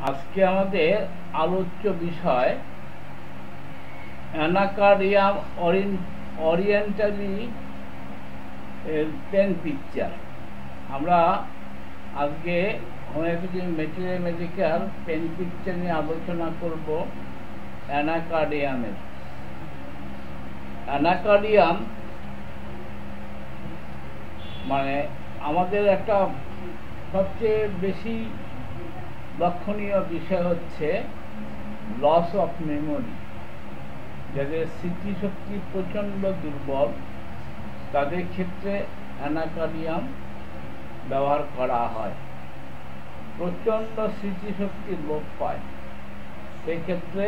আজকে আমাদের আলোচ্য বিষয় অ্যানাকার্ডিয়াম ওরিয়েন্টালি পেন পিকচার। আমরা আজকে হোমিওপ্যাথি ম্যাথমেটিক্যাল পেন পিকচার নিয়ে আলোচনা করব। অ্যানাকার্ডিয়াম মানে আমাদের একটা সবচেয়ে বেশি লক্ষণীয় বিষয় হচ্ছে লস অফ মেমোরি। যাদের স্মৃতিশক্তি প্রচণ্ড দুর্বল তাদের ক্ষেত্রে অ্যানাকার্ডিয়াম ব্যবহার করা হয়। প্রচণ্ড স্মৃতিশক্তি লোপ পায়, সেক্ষেত্রে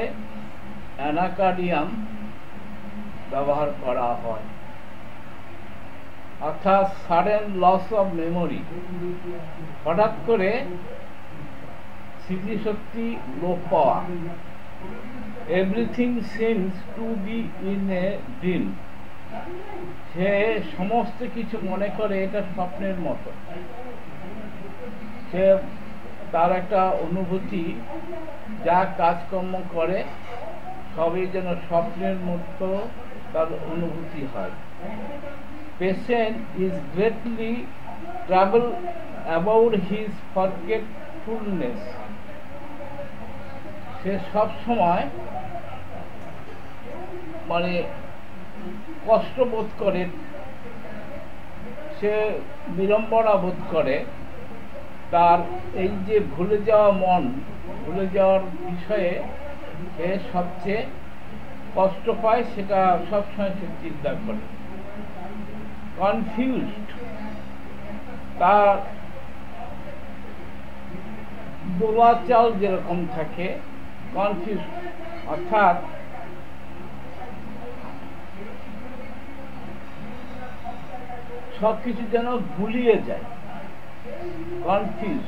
অ্যানাকার্ডিয়াম ব্যবহার করা হয়। অর্থাৎ সাডেন লস অফ মেমোরি, হঠাৎ করে স্মৃতিশক্তি লোপ পাওয়া। Everything seems to be in a dream, সে সমস্ত কিছু মনে করে এটা স্বপ্নের মতো। সে তার একটা অনুভূতি, যা কাজকর্ম করে সবই যেন স্বপ্নের মতো তার অনুভূতি হয়। পেশেন্ট ইজ গ্রেটলি ট্রাভেল অ্যাবাউট হিজ ফরগেটফুলনেস, সে সব সময় মানে কষ্ট বোধ করে, সে বিড়ম্বনা বোধ করে। তার এই যে ভুলে যাওয়া মন, ভুলে যাওয়ার বিষয়ে সে সবচেয়ে কষ্ট পায়, সেটা সবসময় সে চিন্তা করে। কনফিউজড, তার দোলাচাল যেরকম থাকে, কনফিউজ অর্থাৎ সবকিছু যেন গুলিয়ে যায়। কনফিউজ,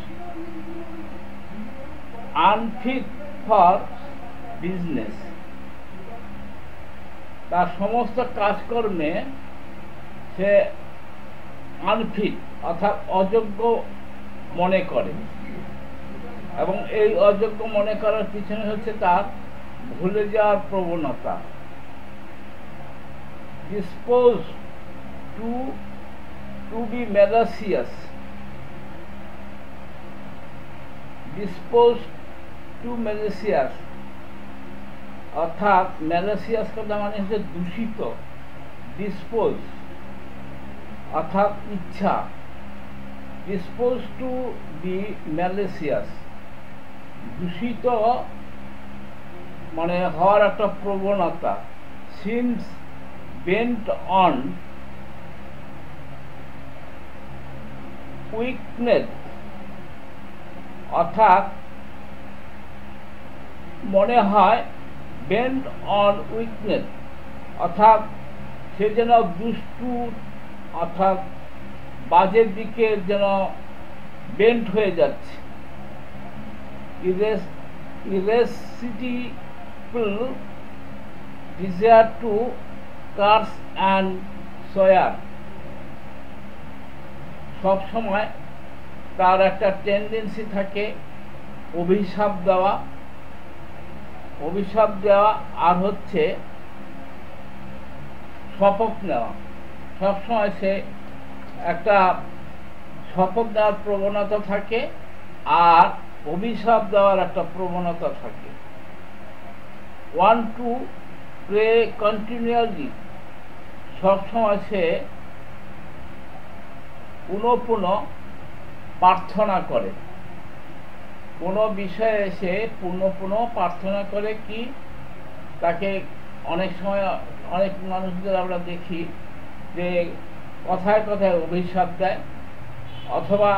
আনফিট ফর বিজনেস, তার সমস্ত কাজকর্মে সে আনফিট অর্থাৎ অযোগ্য মনে করে, এবং এই অযোগ্য মনে করার পিছনে হচ্ছে তার ভুলে যাওয়ার প্রবণতা। Disposed to be malicious, disposed to malicious অর্থাৎ ম্যালাসিয়াস কথা মানে হচ্ছে দূষিত। ডিসপোজ অর্থাৎ ইচ্ছা, ডিসপোজ টু বি ম্যালাসিয়াস দূষিত মানে হওয়ার একটা প্রবণতা। সিমস বেন্ট অন উইকনেস অর্থাৎ মনে হয় বেন্ট অন উইকনেস অর্থাৎ সে যেন দুষ্টু অর্থাৎ বাজের দিকে যেন বেন্ট হয়ে যাচ্ছে। irresistible desire to curse and swear, সব সময় তার একটা টেন্ডেন্সি থাকে অভিশাপ দেওয়া আর হচ্ছে শপথ নেওয়া। সবসময় সে একটা শপথ নেওয়ার প্রবণতা থাকে আর অভিশাপ দেওয়ার একটা প্রবণতা থাকে। ওয়ান টু প্রে কন্টিনিউয়াসলি, সবসময় সে পুনঃ প্রার্থনা করে। কোনো বিষয়ে সে পুনঃ প্রার্থনা করে। কি তাকে অনেক সময় অনেক মানুষদের আমরা দেখি যে কথায় কথায় অভিশাপ দেয়, অথবা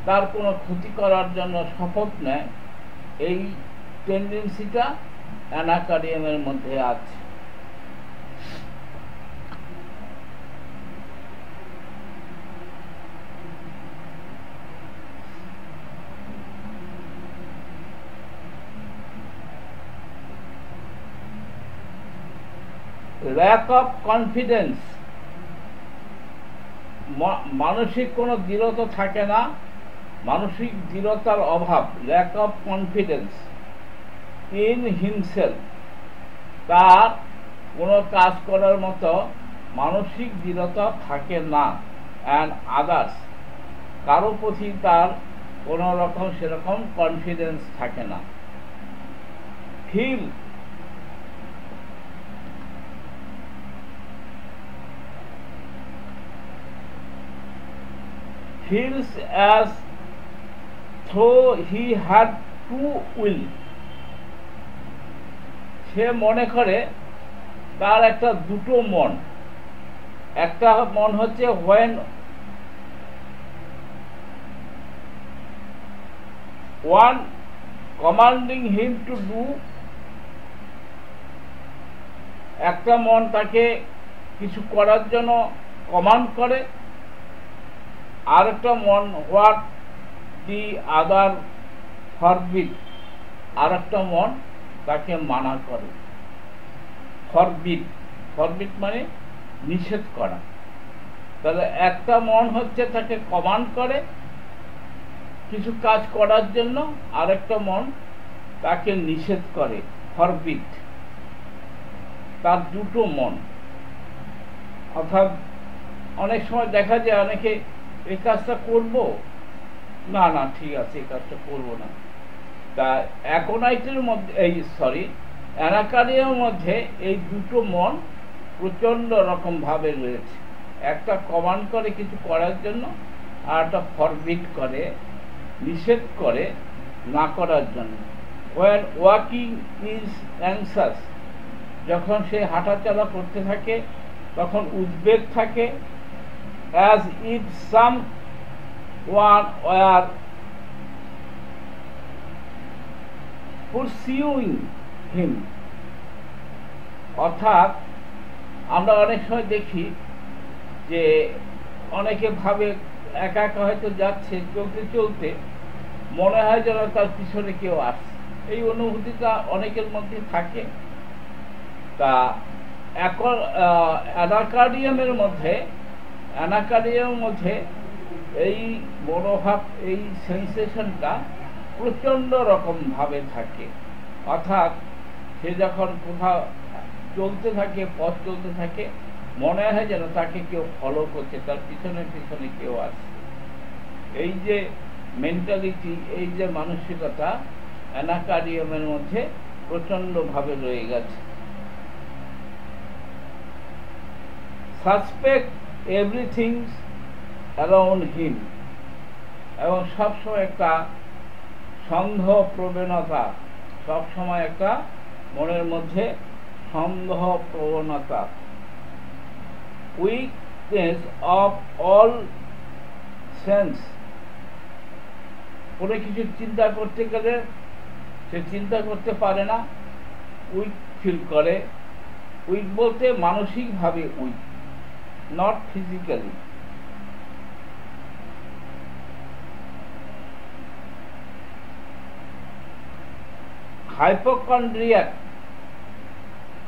তার কোনো ক্ষতি করার জন্য শপথ নেয়। এই টেন্ডেন্সিটা অ্যানাকার্ডিয়ামের মধ্যে আছে। ল্যাক অফ কনফিডেন্স, মানসিক কোনো দৃঢ়তা থাকে না, মানসিক দৃঢ়তার অভাব, lack of confidence in himself, তার কোনো কাজ করার মতো মানসিক দৃঢ়তা থাকে না, অ্যান্ড আদার্স, কারো প্রতি তার কোনো রকম সেরকম কনফিডেন্স থাকে না। feels as though he had two will, সে মনে করে তার একটা দুটো মন। একটা মন হচ্ছে when one commanding him to do, একটা মন তাকে কিছু করার জন্য কমান্ড করে, আর একটা মন হোয়াট দি আদার ফরবিড, আর একটা মন তাকে মানা করে। ফরবিড মানে নিষেধ করা। তাহলে একটা মন হচ্ছে তাকে কমান্ড করে কিছু কাজ করার জন্য, আর একটা মন তাকে নিষেধ করে, ফরবিড। তার দুটো মন। অর্থাৎ অনেক সময় দেখা যায় অনেকে এই কাজটা করব, না না ঠিক আছে এই কাজটা করব না। তা অ্যাকোনাইটের মধ্যে অ্যানাকারিয়ার মধ্যে এই দুটো মন প্রচণ্ড রকমভাবে রয়েছে। একটা কমান্ড করে কিছু করার জন্য, আর একটা ফরবিড করে, নিষেধ করে না করার জন্য। when walking is anxious, যখন সে হাঁটাচলা করতে থাকে তখন উদ্বেগ থাকে, as if someone were pursuing him, অর্থাৎ আমরা অনেক সময় দেখি যে অনেকে ভাবে একা একা হয়তো যাচ্ছে, চলতে চলতে মনে হয় যেন তার পিছনে কেউ আসছে। এই অনুভূতিটা অনেকের মধ্যে থাকে। তা এখন অ্যানাকার্ডিয়ামের মধ্যে এই মনোভাব, এই সেন্সেশনটা প্রচণ্ড রকমভাবে থাকে। অর্থাৎ সে যখন কোথাও চলতে থাকে, পথ চলতে থাকে, মনে হয় যেন তাকে কেউ ফলো করছে, তার পিছনে পিছনে কেউ আসছে। এই যে মেন্টালিটি, এই যে মানসিকতা অ্যানাকার্ডিয়ামের মধ্যে প্রচণ্ডভাবে রয়ে গেছে। সাসপেক্ট এভরিথিং অ্যারাউন্ড হিম, এবং সবসময় একটা সন্দেহ প্রবণতা, সবসময় একটা মনের মধ্যে সন্দেহ প্রবণতা। উইকনেস অফ অল সেন্স, কোনো কিছু চিন্তা করতে গেলে সে চিন্তা করতে পারে না, উইক ফিল করে। উইক বলতে মানসিকভাবে উইক, নট ফিজিক্যালি।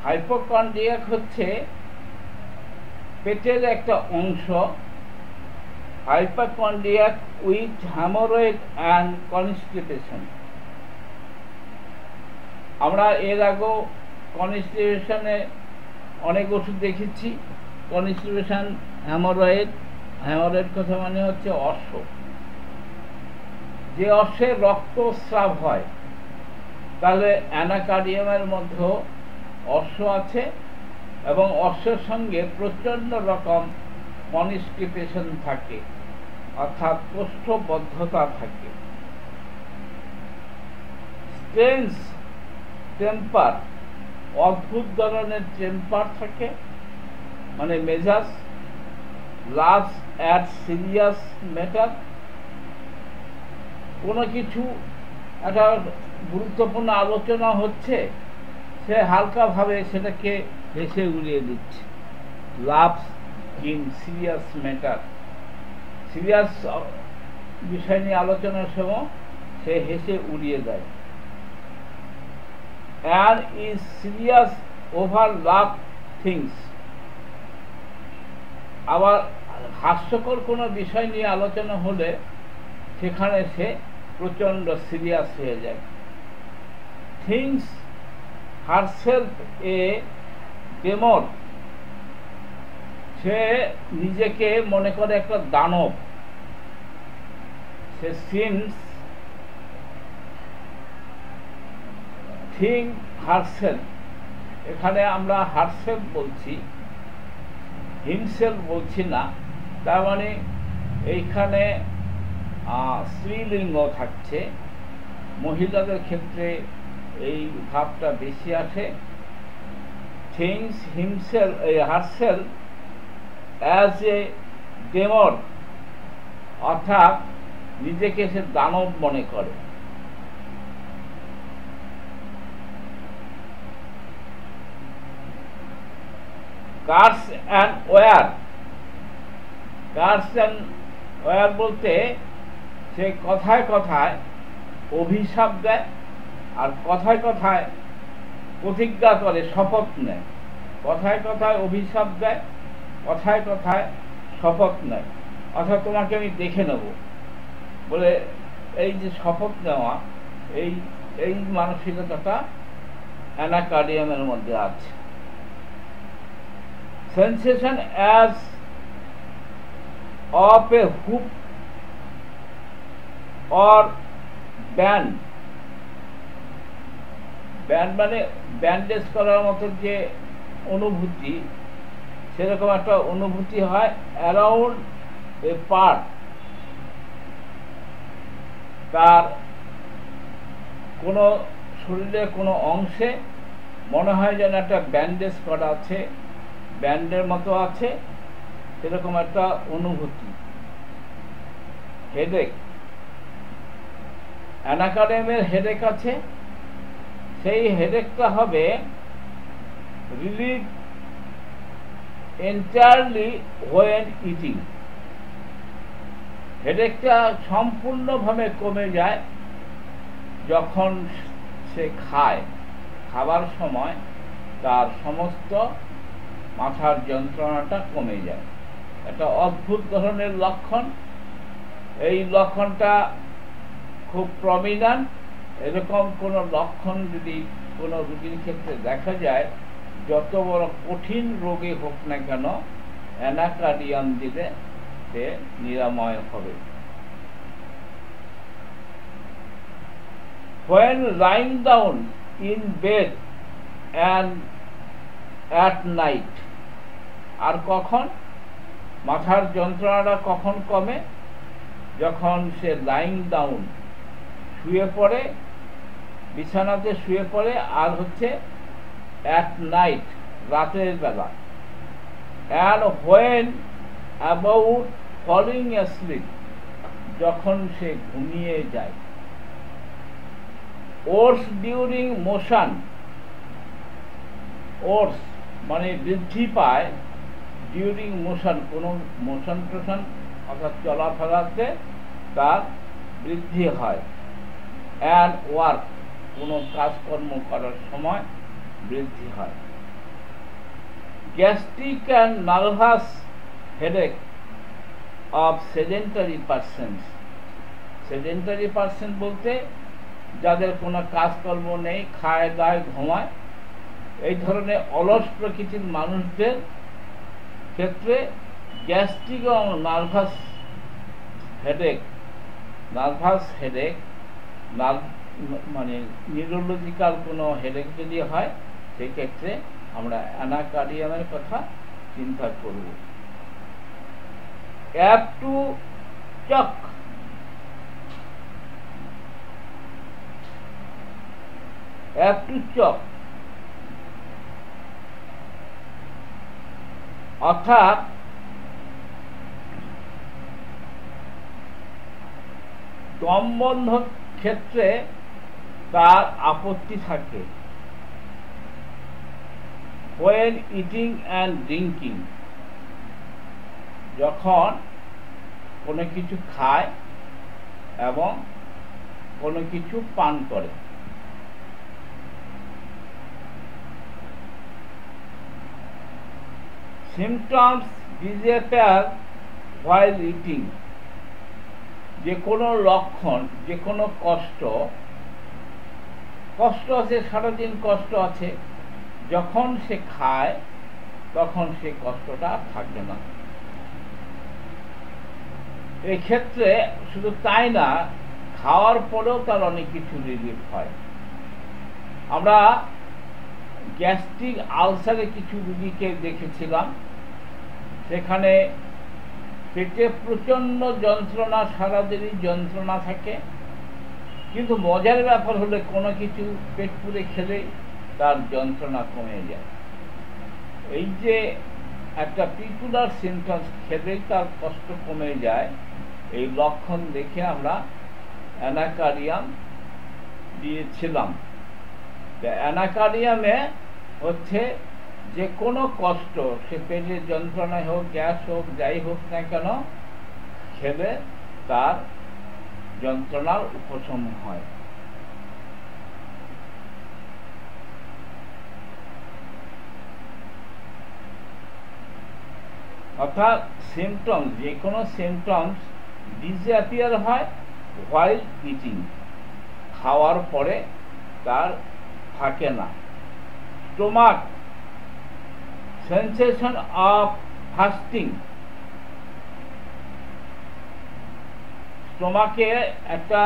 হাইপোকন্ড্রিয়াক হচ্ছে পেটের একটা অংশ। Hypochondriac with haemorrhoid and constipation. আমরা এর আগেও কনস্টিপেশনে অনেক ওষুধ দেখেছি। কনস্টিপেশন, হ্যামোরয়েড কথা মানে হচ্ছে অশ্ব। যে অশ্বের রক্তস্রাব হয়, তাহলে অ্যানাকার্ডিয়ামের মধ্যেও অশ্ব আছে, এবং অশ্বের সঙ্গে প্রচণ্ড রকম কনস্টিপেশন থাকে, অর্থাৎ কোষ্ঠবদ্ধতা থাকে। স্ট্রেঞ্জ টেম্পার, অদ্ভুত ধরনের টেম্পার থাকে, মানে মেজাজ। লাভস অ্যাট সিরিয়াস ম্যাটার, কোনো কিছু একটা গুরুত্বপূর্ণ আলোচনা হচ্ছে, সে হালকাভাবে সেটাকে হেসে উড়িয়ে দিচ্ছে। Loves in serious matter, serious বিষয় নিয়ে আলোচনার সময় সে হেসে উড়িয়ে দেয়। and is serious over love things, আবার হাস্যকর কোনো বিষয় নিয়ে আলোচনা হলে সেখানে সে প্রচণ্ড সিরিয়াস হয়ে যায়। থিংস হারসেলফ এ ডেমন, সে নিজেকে মনে করে একটা দানব। সে সিনস থিং হারসেলফ, এখানে আমরা হারসেলফ বলছি, হিমসেলফ বলছি না। তার মানে এইখানে স্ত্রীলিঙ্গ থাকছে। মহিলাদের ক্ষেত্রে এই ভাবটা বেশি আসে। Thinks himself herself as a demon, অর্থাৎ নিজেকে সে দানব মনে করে। Curse and war, curse and war বলতে সে কথায় কথায় অভিশাপ দেয়, আর কথায় কথায় প্রতিজ্ঞা করে, শপথ নেয়। কথায় কথায় অভিশাপ দেয়, কথায় কথায় শপথ নেয়, অর্থাৎ তোমাকে আমি দেখে নেব বলে এই যে শপথ নেওয়া, এই মানসিকতাটা অ্যানাকার্ডিয়ামের মধ্যে আছে। Sensation as of A Hoop or band, band মানে ব্যান্ডেজ করার মতো যে অনুভূতি, সেরকম একটা অনুভূতি হয় অ্যারাউন্ড এ পার্ট, তার কোনো শরীরের কোনো অংশে মনে হয় যেন একটা ব্যান্ডেজ করা আছে, ব্যান্ডের মতো আছে, সেরকম একটা অনুভূতি। হেডেক, অ্যানাকার্ডিয়ামের হেডেক আছে, সেই হেডেকটা হবে রিলিভ এন্টায়ারলি হোয়েন ইটিং। হেডেকটা সম্পূর্ণভাবে কমে যায় যখন সে খায়। খাবার সময় তার সমস্ত মাথার যন্ত্রণাটা কমে যায়। একটা অদ্ভুত ধরনের লক্ষণ। এই লক্ষণটা খুব প্রমিনেন্ট। এরকম কোনো লক্ষণ যদি কোনো রোগীর ক্ষেত্রে দেখা যায়, যত বড় কঠিন রোগী হোক না কেন, অ্যানাকার্ডিয়াম দিলে সে নিরাময় হবে। When lying down in bed and at night, আর কখন মাথার যন্ত্রণাটা কখন কমে? যখন সে লাইং ডাউন, শুয়ে পড়ে, বিছানাতে শুয়ে পড়ে, আর হচ্ছে অ্যাট নাইট, রাতের বেলা। And when about falling asleep, যখন সে ঘুমিয়ে যায়। ওর্স ডিউরিং মোশন, ওর্স মানে বৃদ্ধি পায়, ডিউরিং মোশন, কোনো মোশন টোশন অর্থাৎ চলাফেরাতে তার বৃদ্ধি হয়। অ্যান্ড ওয়ার্ক, কোনো কাজকর্ম করার সময় বৃদ্ধি হয়। Gastric and nervous headache of sedentary persons. Sedentary person বলতে যাদের কোনো কাজকর্ম নেই, খায় দায় ঘুমায়, এই ধরনের অলস প্রকৃতির মানুষদের ক্ষেত্রে গ্যাস্ট্রিক এবং নার্ভাস হেডেক, মানে নিউরোলজিক্যাল কোনো হেডেক যদি হয়, সেক্ষেত্রে আমরা অ্যানাকার্ডিয়ামের কথা চিন্তা করব। অ্যাপ টু চক, অ্যাপ টু চক অর্থাৎ দমবন্ধ ক্ষেত্রে তার আপত্তি থাকে। হোয়েন ইটিং অ্যান্ড ড্রিঙ্কিং, যখন কোনো কিছু খায় এবং কোনো কিছু পান করে। symptoms disappear while eating, যে কোনো লক্ষণ, যে কোনো কষ্ট আছে, সারাদিন কষ্ট আছে, যখন সে খায় তখন সেই কষ্টটা থাকবে না। এক্ষেত্রে শুধু তাই না, খাওয়ার পরেও তার অনেক কিছু রিলিফ হয়। আমরা গ্যাস্ট্রিক আলসারে কিছু রোগীকে দেখেছিলাম, সেখানে পেটে প্রচণ্ড যন্ত্রণা, সারাদিনই যন্ত্রণা থাকে, কিন্তু মজার ব্যাপার হলে কোনো কিছু পেট পুরে খেলেই তার যন্ত্রণা কমে যায়। এই যে একটা পিকুলার সিমটমস, খেলেই তার কষ্ট কমে যায়, এই লক্ষণ দেখে আমরা অ্যানাকারিয়াম দিয়েছিলাম। অ্যানাকারিয়ামে হচ্ছে যে কোনো কষ্ট, সে পেটের যন্ত্রণায় হোক, গ্যাস হোক, যাই হোক না কেন, খেলে তার যন্ত্রণার উপশম হয়। অর্থাৎ সিমটমস, যে কোনো সিমটমস ডিসঅ্যাপিয়ার হয় হোয়াইল ইটিং, খাওয়ার পরে তার থাকে না। স্টোমাক সেন্সেশন অফ ফাস্টিং, স্টোমাকে একটা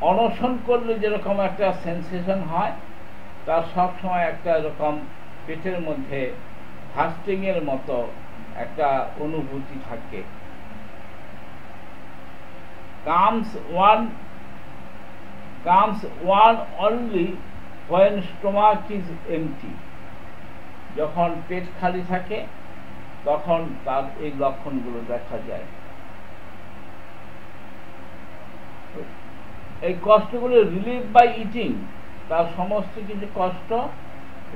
অনশন করলে যেরকম একটা সেন্সেশন হয়, তার সবসময় একটা এরকম পেটের মধ্যে ফাস্টিংয়ের মতো একটা অনুভূতি থাকে। comes one only when stomach is empty, যখন পেট খালি থাকে তখন তার এই লক্ষণগুলো দেখা যায়। এই কষ্টগুলো রিলিভ বাই ইটিং, তার সমস্ত কিছু কষ্ট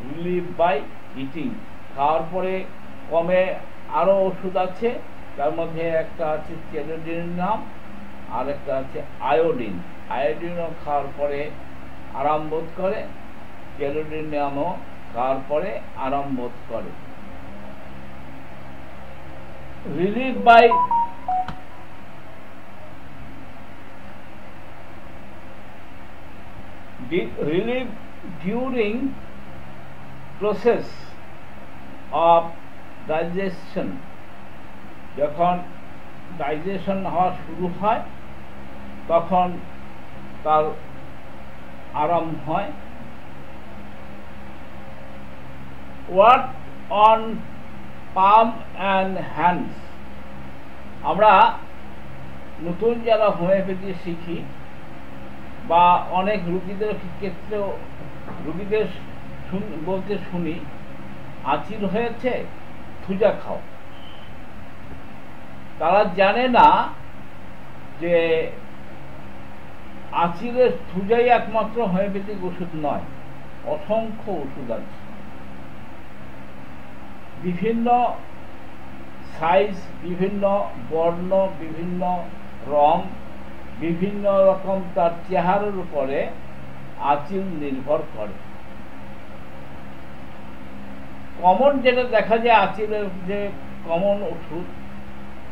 রিলিভ বাই ইটিং, খাওয়ার পরে কমে। আরও ওষুধ আছে, তার মধ্যে একটা আছে চেলোডিনাম, আর একটা আছে আয়োডিন। আয়োডিনও খাওয়ার পরে আরাম বোধ করে, চেলোডিনামও খাওয়ার পরে আরাম বোধ করে। Relieve by relief during process of digestion, যখন ডাইজেশন হওয়া শুরু হয় তখন তার আরাম হয়। Work on palm and hands, আমরা নতুন যারা হোমিওপ্যাথি শিখি বা অনেক রুগীদের ক্ষেত্রেও রুগীদের বলতে শুনি, আঁচিল হয়েছে, থুজা খাও। তারা জানে না যে আঁচিলের থুজাই একমাত্র হোমিওপ্যাথিক ওষুধ নয়, অসংখ্য ওষুধ আছে। বিভিন্ন সাইজ, বিভিন্ন বর্ণ, বিভিন্ন রং, বিভিন্ন রকম তার চেহারার উপরে আঁচিল নির্ভর করে। কমন যেটা দেখা যায় আঁচিলের যে কমন ওষুধ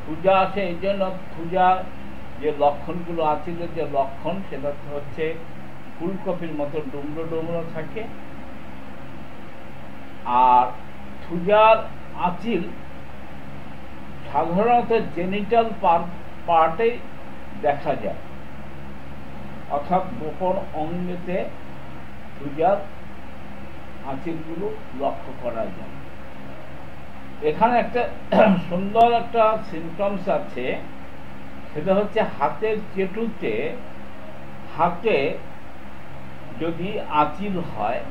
থুজা আসে, এই জন্য থুজা যে লক্ষণগুলো, আঁচিলের যে লক্ষণ, সেটা হচ্ছে ফুলকপির মতো ডুমরো ডুমরো থাকে। আর থুজার আঁচিল সাধারণত জেনিটাল পার্টে দেখা যায়, অর্থাৎ গোপন অঙ্গেতে থুজার আঁচিলগুলো লক্ষ্য করা যায়। এখানে একটা সুন্দর একটা সিমটমস আছে, সেটা হচ্ছে হাতের চেটুতে, হাতে যদি আঁচিল হয়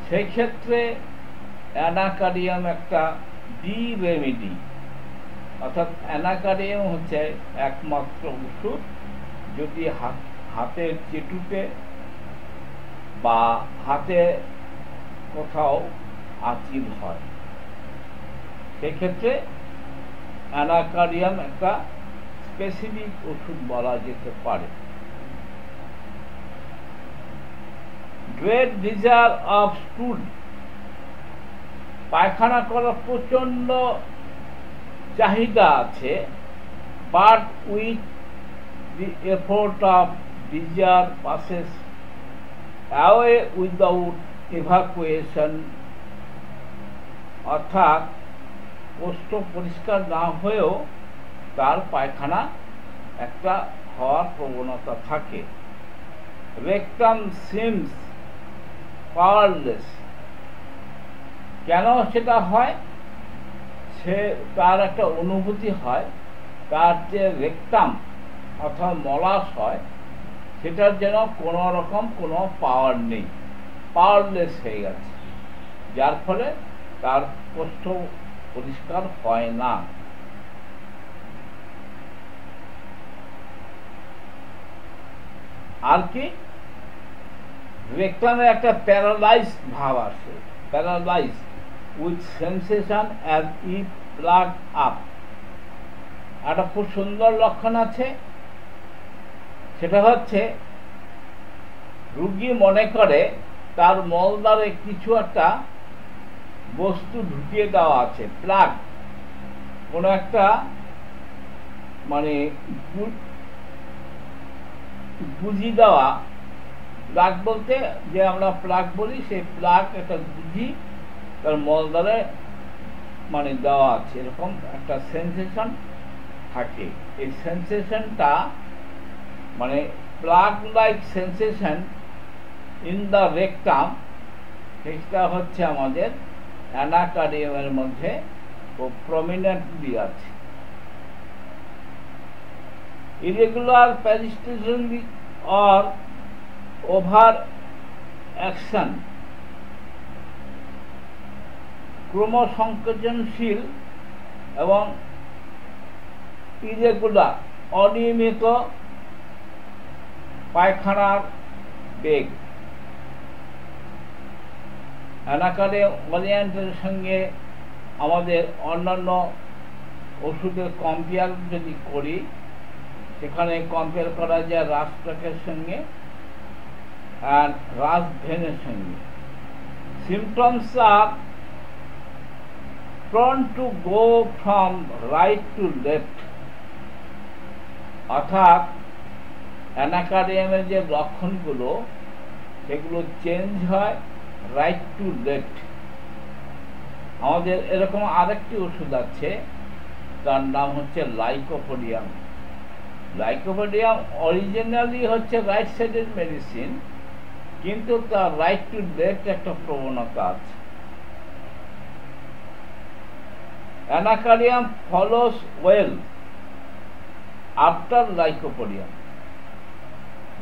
সেই ক্ষেত্রে অ্যানাকারিয়াম একটা ডি রেমেডি, অর্থাৎ অ্যানাকারিয়াম হচ্ছে একমাত্র ওষুধ যদি হাতের চেটুতে বা হাতে কোথাও আঁচিল হয়, সেক্ষেত্রে অ্যানাকারিয়াম একটা স্পেসিফিক ওষুধ বলা যেতে পারে। গ্রেট ডিজায়ার অফ স্টুল, পায়খানা করার প্রচন্ড চাহিদা আছে, but with the effort of desire passes away without evacuation, অর্থাৎ কোষ্ঠ পরিষ্কার না হয়েও তার পায়খানা একটা হওয়ার প্রবণতা থাকে। রেকটাম সিমস পাওয়ারলেস, কেন সেটা হয়? সে তার একটা অনুভূতি হয় তার যে রেকটাম অর্থাৎ মলাশয় সেটার যেন কোনো রকম কোনো পাওয়ার নেই, পাওয়ারলেস হয়ে গেছে, যার ফলে তার কোষ্ঠ পরিষ্কার হয় না। আর কি রেকটামে একটা প্যারালাইজ ভাব আসে, paralyse with sensation as if plug up. একটা খুব সুন্দর লক্ষণ আছে, সেটা হচ্ছে রুগী মনে করে তার মলদ্বারে কিছু একটা বস্তু ঢুকিয়ে দেওয়া আছে, প্লাগ, কোনো একটা মানে গুজি দেওয়া। প্লাগ বলতে যে আমরা প্লাগ বলি, সেই প্লাগ একটা গুজি তার মলদ্বারে মানে দেওয়া আছে, এরকম একটা সেন্সেশন থাকে। এই সেন্সেশনটা মানে plug like sensation in the rectum, সেটা হচ্ছে আমাদের অ্যানাকার্ডিয়ামের মধ্যে খুব প্রমিনেন্টলি আছে। ইরেগুলার প্যারিস্টেশন অর ওভার অ্যাকশন, ক্রমসংকোচনশীল এবং ইরেগুলার অনিয়মিত পায়খানার বেগ। অ্যানাকার্ডিয়ামের সঙ্গে আমাদের অন্যান্য ওষুধের কম্পেয়ার যদি করি, সেখানে কম্পেয়ার করা যায় রাস্ট্রাকের সঙ্গে আর রাসভেনের সঙ্গে। Symptoms are prone to go from right to left, অর্থাৎ অ্যানাকার্ডিয়ামের যে লক্ষণগুলো সেগুলো চেঞ্জ হয় রাইট টু লেফট। আমাদের এরকম আরেকটি ওষুধ আছে, তার নাম হচ্ছে লাইকোপোডিয়াম। লাইকোপোডিয়াম অরিজিনালি হচ্ছে রাইট সাইডের মেডিসিন, কিন্তু তার রাইট টু লেফট একটা প্রবণতা আছে। Anacardium follows well after Lycopodium.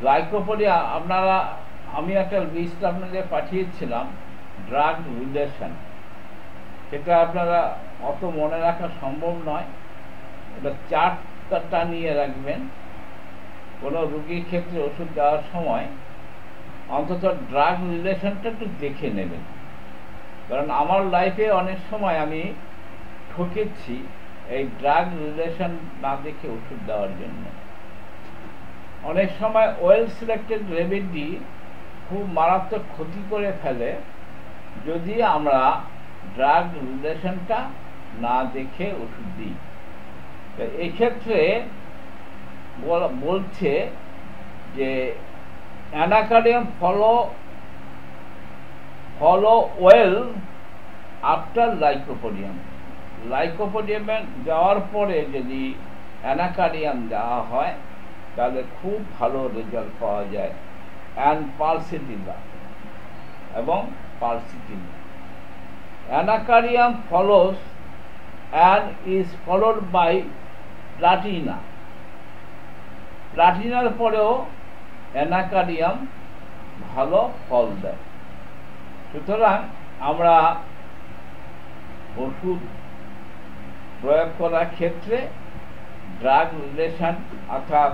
Lycopodium আপনারা, আমি একটা লিস্ট আপনাদের পাঠিয়েছিলাম, ড্রাগ রিলেশন, সেটা আপনারা অত মনে রাখা সম্ভব নয়, এটা চার্টটা নিয়ে রাখবেন। কোনো রোগীর ক্ষেত্রে ওষুধ দেওয়ার সময় অন্তত ড্রাগ রিলেশনটা একটু দেখে নেবেন, কারণ আমার লাইফে অনেক সময় আমি ঠকেছি এই ড্রাগ রিলেশন না দেখে ওষুধ দেওয়ার জন্য। অনেক সময় ওয়েল সিলেক্টেড রেমেডি খুব মারাত্মক ক্ষতি করে ফেলে যদি আমরা ড্রাগ রিলেশনটা না দেখে ওষুধ দিই। এই ক্ষেত্রে বলছে যে Anacardium follow well after Lycopodium. লাইকোপোডিয়ামে যাওয়ার পরে যদি অ্যানাকার্ডিয়াম দেওয়া হয় তাহলে খুব ভালো রেজাল্ট পাওয়া যায়। অ্যান্ড পালসিটিলা এবং Pulsatilla. Anacardium follows and is followed by Platina. প্লাটিনার পরেও অ্যানাকার্ডিয়াম ভালো ফল দেয়। সুতরাং আমরা ওষুধ প্রয়োগ করার ক্ষেত্রে ড্রাগ রিলেশন, অর্থাৎ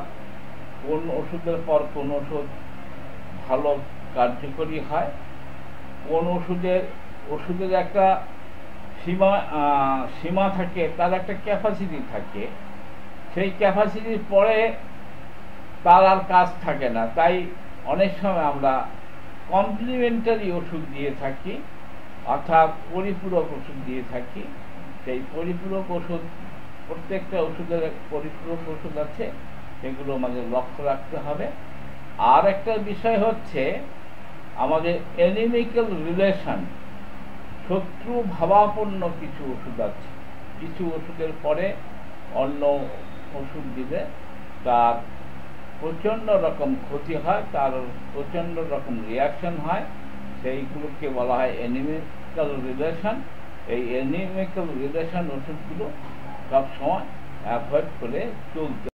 কোন ওষুধের পর কোন ওষুধ ভালো কার্যকরী হয়, কোন ওষুধের একটা সীমা থাকে, তার একটা ক্যাপাসিটি থাকে, সেই ক্যাপাসিটির পরে তার আর কাজ থাকে না। তাই অনেক সময় আমরা কমপ্লিমেন্টারি ওষুধ দিয়ে থাকি, অর্থাৎ পরিপূরক ওষুধ দিয়ে থাকি। সেই পরিপূরক ওষুধ, প্রত্যেকটা ওষুধের পরিপূরক ওষুধ আছে, সেগুলো আমাদের লক্ষ্য রাখতে হবে। আর একটা বিষয় হচ্ছে আমাদের এনিমিক্যাল রিলেশন, শত্রু ভাবাপন্ন কিছু ওষুধ আছে। কিছু ওষুধের পরে অন্য ওষুধ দিলে তার প্রচণ্ড রকম ক্ষতি হয়, তার প্রচণ্ড রকম রিয়াকশন হয়, সেইগুলোকে বলা হয় এনিমিক্যাল রিলেশন। এই এনিমিক্যাল রিলেশন ওষুধগুলো সবসময় অ্যাভয়েড করে চলতে